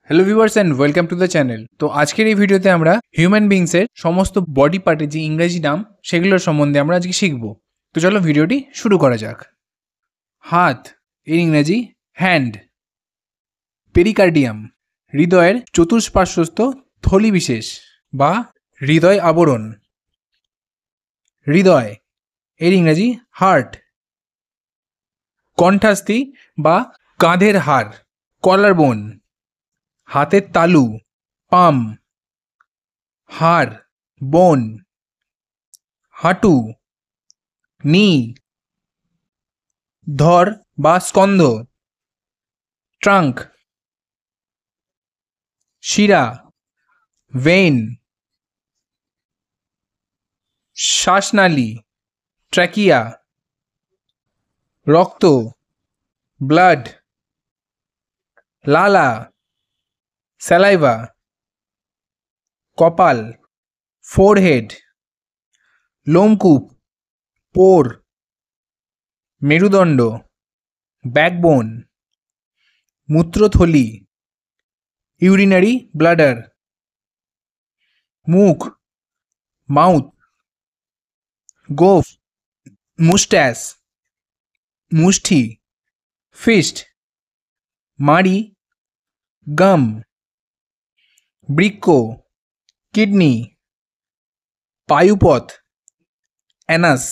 Hello viewers and welcome to the channel. তো আজকের এই ভিডিওতে আমরা হিউম্যান বিংসের সমস্ত বডি পার্টের যে ইংরেজি নাম সেগুলোর সম্বন্ধে আমরা আজকে শিখব। তো চলো ভিডিওটি শুরু করা যাক। হাত এর ইংরেজি হ্যান্ড। পেরিকার্ডিয়াম হৃদয়ের চতুষ্পার্শ্বস্থ থলি বিশেষ বা হৃদয় আবরণ। হৃদয় এর ইংরেজি হার্ট। কণ্ঠাস্থি বা কাঁধের হাড় কলার বোন। হাতের তালু পাম। হাড় বোন। হাঁটু নি। ধর বা স্কন্ধ ট্রাঙ্ক। শিরা ভেইন। শ্বাসনালী ট্র্যাকিয়া। রক্ত ব্লাড। লালা স্যালাইভা। কপাল ফোরহেড। লোমকূপ পোর। মেরুদণ্ড ব্যাকবোন। মূত্রথলি ইউরিনারি ব্লাডার। মুখ মাউথ। গোফ মুস্ট্যাশ মুষ্টি। ফিস্ট মাড়ি গাম। বৃক্ক কিডনি। পায়ুপথ অ্যানাস।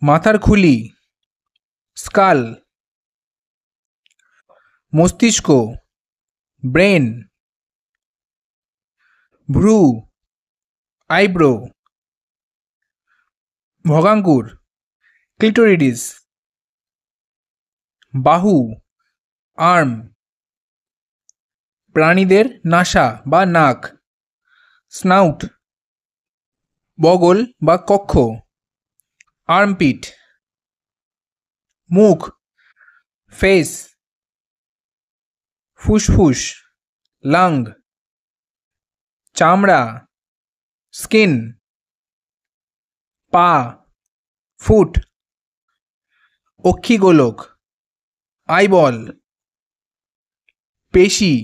মাথার খুলি স্কাল। মস্তিষ্ক ব্রেন। ভ্রু আইব্রো। ভগাঙ্কুর ক্লিটোরিডিস। বাহু আর্ম। প্রাণীদের নাসা বা নাক স্নাউট। বগল বা কক্ষ আর্মপিট। মুখ ফেস। ফুসফুস লাং। চামড়া স্কিন। পা ফুট। অক্ষিগোলক আইবল। পেশি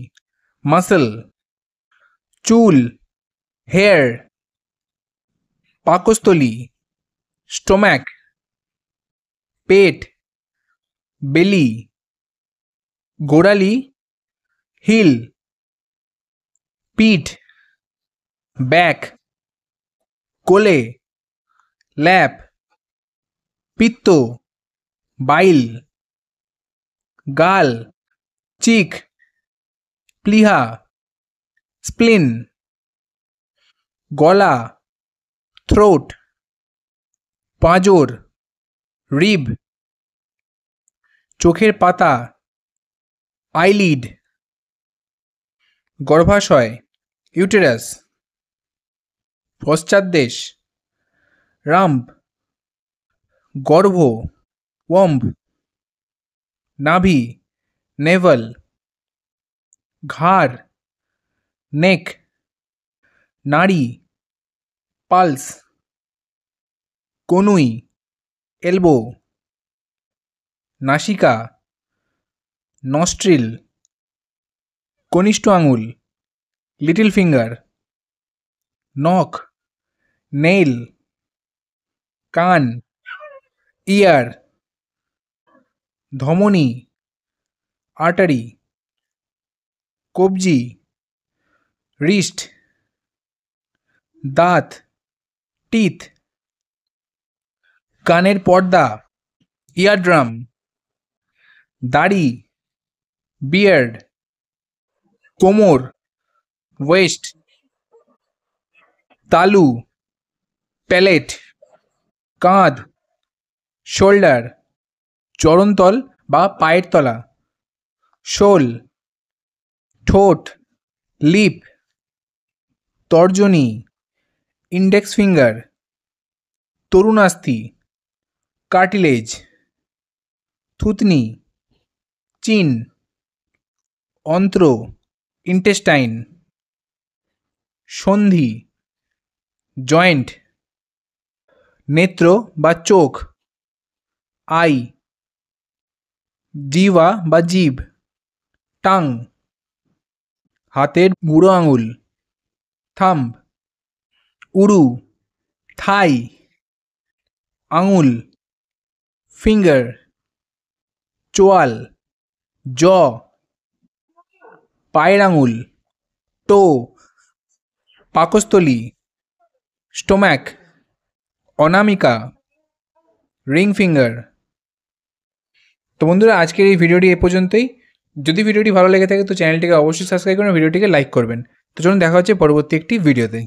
মাসল। চুল হেয়ার। পাকস্থলী স্টোম্যাক। পেট বেলি। গোড়ালি হিল। পিঠ ব্যাক। কোলে ল্যাপ। পিত্ত বাইল। গাল চিক। প্লিহা স্প্লিন। গলা থ্রোট। পাঁজর রিব। চোখের পাতা আইলিড। গর্ভাশয় ইউটেরাস। পশ্চাৎদেশ রাম্প। গর্ভ ওয়ম্ব। নাভি নেভল। ঘাড় নেক। নাড়ি পালস। কনুই এলবো। নাসিকা নস্ট্রিল। কনিষ্ঠ আঙুল লিটল ফিঙ্গার। নখ নেইল। কান ইয়ার। ধমনী আর্টারি। কবজি রিস্ট। দাঁত টিথ। কানের পর্দা ইয়ারড্রাম। দাড়ি বিয়ার্ড। কোমর ওয়েস্ট। তালু প্যালেট। কাঁধ শোল্ডার। চরণতল বা পায়ের তলা শোল। ঠোঁট লিপ। তর্জনী ইন্ডেক্স ফিঙ্গার। তরুণাস্থি কার্টিলেজ। থুতনি চিন। অন্ত্র ইন্টেস্টাইন। সন্ধি জয়েন্ট। নেত্র বা চোখ আই। জিহ্বা বা জিভ টাং, হাতের বুড়ো আঙুল, থাম্ব, উরু, থাই, আঙুল, ফিঙ্গার, চোয়াল, জ, পায়ের আঙুল, টো, পাকস্থলী, স্টোম্যাক, অনামিকা, রিং ফিঙ্গার। তো বন্ধুরা, আজকের এই ভিডিওটি এ পর্যন্তই। যদি ভিডিওটি ভালো লেগে থাকে তো চ্যানেলটিকে অবশ্যই সাবস্ক্রাইব করুন, ভিডিওটিকে লাইক করবেন। তো চলুন দেখা হচ্ছে পরবর্তী একটি ভিডিওতে।